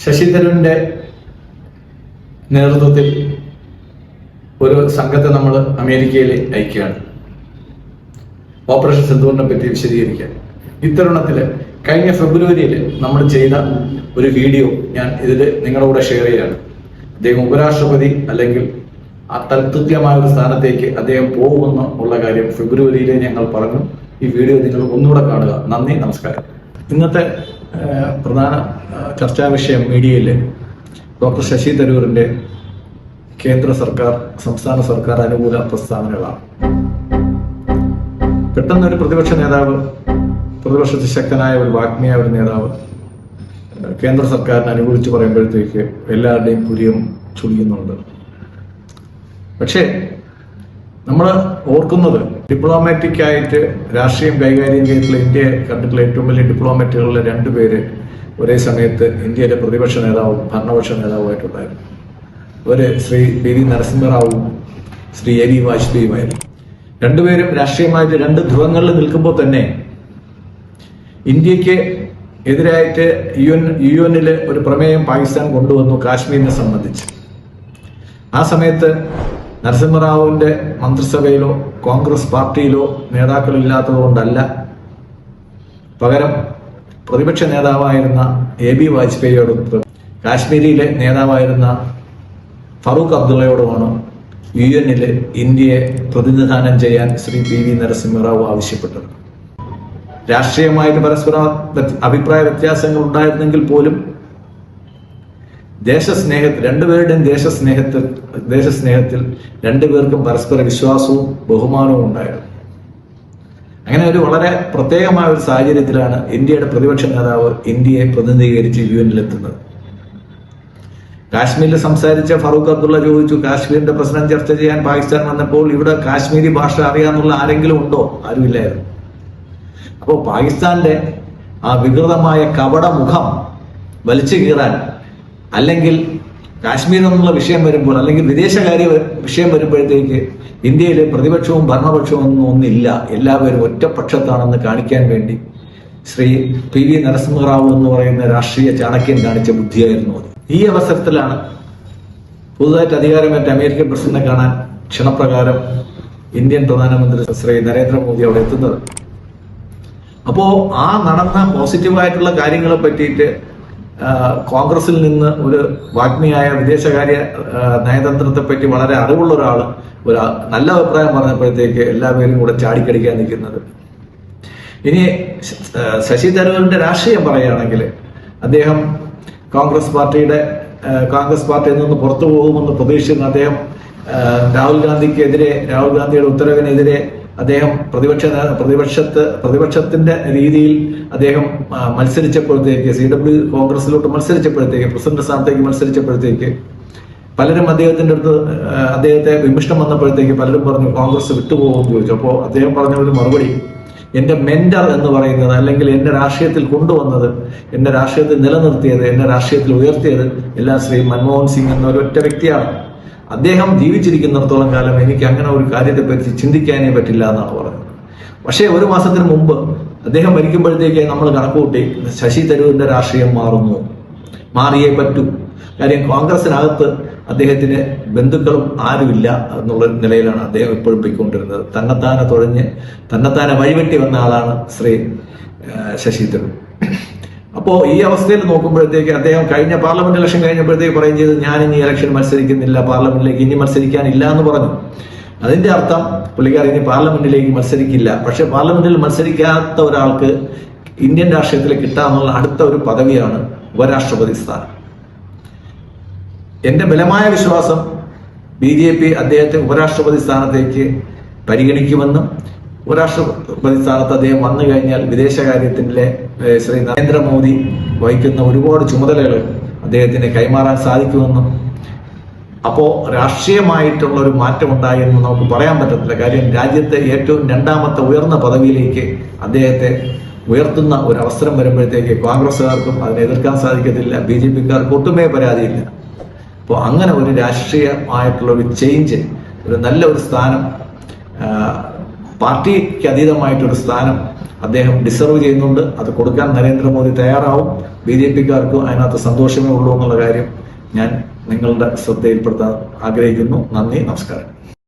ശശി തരൂരിന്റെ നേതൃത്വത്തിൽ ഒരു സംഘത്തെ നമ്മൾ അമേരിക്കയിൽ അയക്കുകയാണ് ഓപ്പറേഷൻ സിന്ദൂറിനെ പറ്റി വിശദീകരിക്കാൻ. ഇത്തരുണത്തിൽ കഴിഞ്ഞ ഫെബ്രുവരിയിൽ നമ്മൾ ചെയ്ത ഒരു വീഡിയോ ഞാൻ ഇതിൽ നിങ്ങളുടെ ഷെയർ ചെയ്യാണ്. അദ്ദേഹം ഉപരാഷ്ട്രപതി അല്ലെങ്കിൽ ആ തൽതുല്യമായ ഒരു സ്ഥാനത്തേക്ക് അദ്ദേഹം പോകുമെന്ന് ഉള്ള കാര്യം ഫെബ്രുവരിയിൽ ഞങ്ങൾ പറഞ്ഞു. ഈ വീഡിയോ നിങ്ങൾ ഒന്നുകൂടെ കാണുക. നന്ദി, നമസ്കാരം. ഇന്നത്തെ പ്രധാന ചർച്ചാ വിഷയം മീഡിയയിൽ ഡോക്ടർ ശശി തരൂരിന്റെ കേന്ദ്ര സർക്കാർ സംസ്ഥാന സർക്കാർ അനുകൂല പ്രസ്താവനകളാണ്. പെട്ടെന്നൊരു പ്രതിപക്ഷ നേതാവ്, പ്രതിപക്ഷത്തിൽ ശക്തനായ ഒരു വാഗ്മിയായ ഒരു നേതാവ് കേന്ദ്ര സർക്കാരിനെ അനുകൂലിച്ച് പറയുമ്പോഴത്തേക്ക് എല്ലാവരുടെയും പുരിയും ചുളിയുന്നുണ്ട്. പക്ഷേ നമ്മൾ ഓർക്കുന്നത്, ഡിപ്ലോമാറ്റിക് ആയിട്ട് രാഷ്ട്രീയം കൈകാര്യം ചെയ്തിട്ടുള്ള ഇന്ത്യയെ കണ്ടിട്ടുള്ള ഏറ്റവും വലിയ ഡിപ്ലോമാറ്റുകളിലെ രണ്ടുപേര് ഒരേ സമയത്ത് ഇന്ത്യയിലെ പ്രതിപക്ഷ നേതാവും ഭരണപക്ഷ നേതാവുമായിട്ടുണ്ടായിരുന്നു. ഒരു ശ്രീ പി.വി. നരസിംഹറാവുവും ശ്രീ എ.വി. വാജ്പേയിയുമായിരുന്നു. രണ്ടുപേരും രാഷ്ട്രീയമായിട്ട് രണ്ട് ധ്രുവങ്ങളിൽ നിൽക്കുമ്പോൾ തന്നെ ഇന്ത്യക്ക് എതിരായിട്ട് യു എന്നിൽ ഒരു പ്രമേയം പാകിസ്ഥാൻ കൊണ്ടുവന്നു കാശ്മീരിനെ സംബന്ധിച്ച്. ആ സമയത്ത് നരസിംഹറാവുവിന്റെ മന്ത്രിസഭയിലോ കോൺഗ്രസ് പാർട്ടിയിലോ നേതാക്കളില്ലാത്തത് കൊണ്ടല്ല, പകരം പ്രതിപക്ഷ നേതാവായിരുന്ന എ.ബി. വാജ്പേയിയോടും കാശ്മീരിലെ നേതാവായിരുന്ന ഫറൂഖ് അബ്ദുള്ളയോടുമാണ് യു എന്നിൽ ഇന്ത്യയെ പ്രതിനിധാനം ചെയ്യാൻ ശ്രീ പി.വി. നരസിംഹറാവു ആവശ്യപ്പെട്ടത്. രാഷ്ട്രീയമായിട്ട് പരസ്പര അഭിപ്രായ വ്യത്യാസങ്ങൾ ഉണ്ടായിരുന്നെങ്കിൽ പോലും രണ്ടുപേരുടെയും ദേശസ്നേഹത്തിൽ രണ്ടുപേർക്കും പരസ്പര വിശ്വാസവും ബഹുമാനവും ഉണ്ടായിരുന്നു. അങ്ങനെ ഒരു വളരെ പ്രത്യേകമായ ഒരു സാഹചര്യത്തിലാണ് ഇന്ത്യയുടെ പ്രതിപക്ഷ നേതാവ് ഇന്ത്യയെ പ്രതിനിധീകരിച്ച് യു എന്നിലെത്തുന്നത്. കാശ്മീരിൽ സംസാരിച്ച ഫറൂഖ് അബ്ദുള്ള ചോദിച്ചു, കാശ്മീരിന്റെ പ്രശ്നം ചർച്ച ചെയ്യാൻ പാകിസ്ഥാൻ വന്നപ്പോൾ ഇവിടെ കാശ്മീരി ഭാഷ അറിയാന്നുള്ള ആരെങ്കിലും ഉണ്ടോ? ആരുമില്ലായിരുന്നു. അപ്പോൾ പാകിസ്ഥാന്റെ ആ വികൃതമായ കപട മുഖം വലിച്ചു കീറാൻ, അല്ലെങ്കിൽ കാശ്മീർ എന്നുള്ള വിഷയം വരുമ്പോൾ, അല്ലെങ്കിൽ വിദേശകാര്യ വിഷയം വരുമ്പോഴത്തേക്ക് ഇന്ത്യയിലെ പ്രതിപക്ഷവും ഭരണപക്ഷവും ഒന്നില്ല, എല്ലാവരും ഒറ്റപക്ഷത്താണെന്ന് കാണിക്കാൻ വേണ്ടി ശ്രീ പി.വി. നരസിംഹറാവു എന്ന് പറയുന്ന രാഷ്ട്രീയ ചാണക്യൻ കാണിച്ച ബുദ്ധിയായിരുന്നു അത്. ഈ അവസരത്തിലാണ് പുതുതായിട്ട് അധികാരമേറ്റ അമേരിക്കൻ പ്രസിഡന്റിനെ കാണാൻ ക്ഷണപ്രകാരം ഇന്ത്യൻ പ്രധാനമന്ത്രി ശ്രീ നരേന്ദ്രമോദി അവിടെ എത്തുന്നത്. അപ്പോ ആ നടന്ന പോസിറ്റീവായിട്ടുള്ള കാര്യങ്ങളെ പറ്റിയിട്ട് കോൺഗ്രസിൽ നിന്ന് ഒരു വാഗ്മിയായ വിദേശകാര്യ നയതന്ത്രത്തെ പറ്റി വളരെ അറിവുള്ള ഒരാൾ ഒരു നല്ല അഭിപ്രായം പറഞ്ഞപ്പോഴത്തേക്ക് എല്ലാവരും കൂടെ ചാടിക്കടിക്കാൻ നിൽക്കുന്നത്. ഇനി ശശി തരൂരിന്റെ രാഷ്ട്രീയം പറയുകയാണെങ്കിൽ, അദ്ദേഹം കോൺഗ്രസ് പാർട്ടിയിൽ നിന്ന് പുറത്തു പോകുമെന്ന് പ്രതീക്ഷിക്കുന്ന അദ്ദേഹം രാഹുൽ ഗാന്ധിയുടെ ഉത്തരവിനെതിരെ അദ്ദേഹം പ്രതിപക്ഷത്തിന്റെ രീതിയിൽ അദ്ദേഹം മത്സരിച്ചപ്പോഴത്തേക്ക്, കോൺഗ്രസിലോട്ട് മത്സരിച്ചപ്പോഴത്തേക്ക്, പ്രസിഡന്റ് സ്ഥാനത്തേക്ക് മത്സരിച്ചപ്പോഴത്തേക്ക് പലരും അദ്ദേഹത്തെ വിമർശനം വന്നപ്പോഴത്തേക്ക് പലരും പറഞ്ഞു കോൺഗ്രസ് വിട്ടുപോകുമെന്ന് ചോദിച്ചു. അപ്പോൾ അദ്ദേഹം പറഞ്ഞ ഒരു മറുപടി, എന്റെ മെന്റർ എന്ന് പറയുന്നത്, അല്ലെങ്കിൽ എന്നെ രാഷ്ട്രീയത്തിൽ കൊണ്ടുവന്നത്, എന്നെ രാഷ്ട്രീയത്തിൽ നിലനിർത്തിയത്, എന്നെ രാഷ്ട്രീയത്തിൽ ഉയർത്തിയത് എല്ലാം ശ്രീ മൻമോഹൻ സിംഗ് എന്ന ഒരൊറ്റ വ്യക്തിയാണ്. അദ്ദേഹം ജീവിച്ചിരിക്കുന്നിടത്തോളം കാലം എനിക്ക് അങ്ങനെ ഒരു കാര്യത്തെപ്പറ്റി ചിന്തിക്കാനേ പറ്റില്ല എന്നാണ് പറഞ്ഞത്. പക്ഷേ ഒരു മാസത്തിന് മുമ്പ് അദ്ദേഹം മരിക്കുമ്പോഴത്തേക്ക് നമ്മൾ കണക്കുകൂട്ടി ശശി തരൂരിന്റെ രാഷ്ട്രീയം മാറിയേ പറ്റൂ. കാര്യം കോൺഗ്രസിനകത്ത് അദ്ദേഹത്തിന് ബന്ധുക്കളും ആരുമില്ല എന്നുള്ള നിലയിലാണ് അദ്ദേഹം എപ്പോഴും പോയിക്കൊണ്ടിരുന്നത്. തന്നെത്താനെ വഴിവെട്ടി വന്ന ആളാണ് ശ്രീ ശശി തരൂർ. അപ്പോൾ ഈ അവസ്ഥയിൽ നോക്കുമ്പോഴത്തേക്ക് അദ്ദേഹം കഴിഞ്ഞ പാർലമെന്റ് ഇലക്ഷൻ കഴിഞ്ഞപ്പോഴത്തേക്ക് പറയുകയും ചെയ്തു, ഞാൻ ഇനി ഇലക്ഷൻ മത്സരിക്കുന്നില്ല, പാർലമെന്റിലേക്ക് ഇനി മത്സരിക്കാനില്ല എന്ന് പറഞ്ഞു. അതിന്റെ അർത്ഥം പുള്ളിക്കാരൻ ഇനി പാർലമെന്റിലേക്ക് മത്സരിക്കില്ല. പക്ഷെ പാർലമെന്റിൽ മത്സരിക്കാത്ത ഒരാൾക്ക് ഇന്ത്യൻ രാഷ്ട്രീയത്തിൽ കിട്ടാമെന്നുള്ള അടുത്ത ഒരു പദവിയാണ് ഉപരാഷ്ട്രപതി സ്ഥാനം. എന്റെ ബലമായ വിശ്വാസം BJP അദ്ദേഹത്തെ ഉപരാഷ്ട്രപതി സ്ഥാനത്തേക്ക് പരിഗണിക്കുമെന്നും ഉപരാഷ്ട്രപതി സ്ഥാനത്ത് അദ്ദേഹം വന്നു കഴിഞ്ഞാൽ വിദേശകാര്യത്തിലെ ശ്രീ നരേന്ദ്രമോദി വഹിക്കുന്ന ഒരുപാട് ചുമതലകൾ അദ്ദേഹത്തിന് കൈമാറാൻ സാധിക്കുമെന്നും, അപ്പോൾ രാഷ്ട്രീയമായിട്ടുള്ള ഒരു മാറ്റം ഉണ്ടായെന്ന് നമുക്ക് പറയാൻ പറ്റത്തില്ല. കാര്യം രാജ്യത്തെ ഏറ്റവും രണ്ടാമത്തെ ഉയർന്ന പദവിയിലേക്ക് അദ്ദേഹത്തെ ഉയർത്തുന്ന ഒരു അവസരം വരുമ്പോഴത്തേക്ക് കോൺഗ്രസ്സുകാർക്കും അതിനെ എതിർക്കാൻ സാധിക്കത്തില്ല, BJPക്കാർക്ക് ഒട്ടുമേ പരാതിയില്ല. അപ്പോൾ അങ്ങനെ ഒരു രാഷ്ട്രീയമായിട്ടുള്ള ഒരു ചേഞ്ച്, ഒരു നല്ല ഒരു സ്ഥാനം, പാർട്ടിക്ക് അതീതമായിട്ടൊരു സ്ഥാനം അദ്ദേഹം ഡിസർവ് ചെയ്യുന്നുണ്ട്. അത് കൊടുക്കാൻ നരേന്ദ്രമോദി തയ്യാറാവും. BJP-ക്കാർക്കും അതിനകത്ത് സന്തോഷമേ ഉള്ളൂ എന്നുള്ള കാര്യം ഞാൻ നിങ്ങളുടെ ശ്രദ്ധയിൽപ്പെടുത്താൻ ആഗ്രഹിക്കുന്നു. നന്ദി, നമസ്കാരം.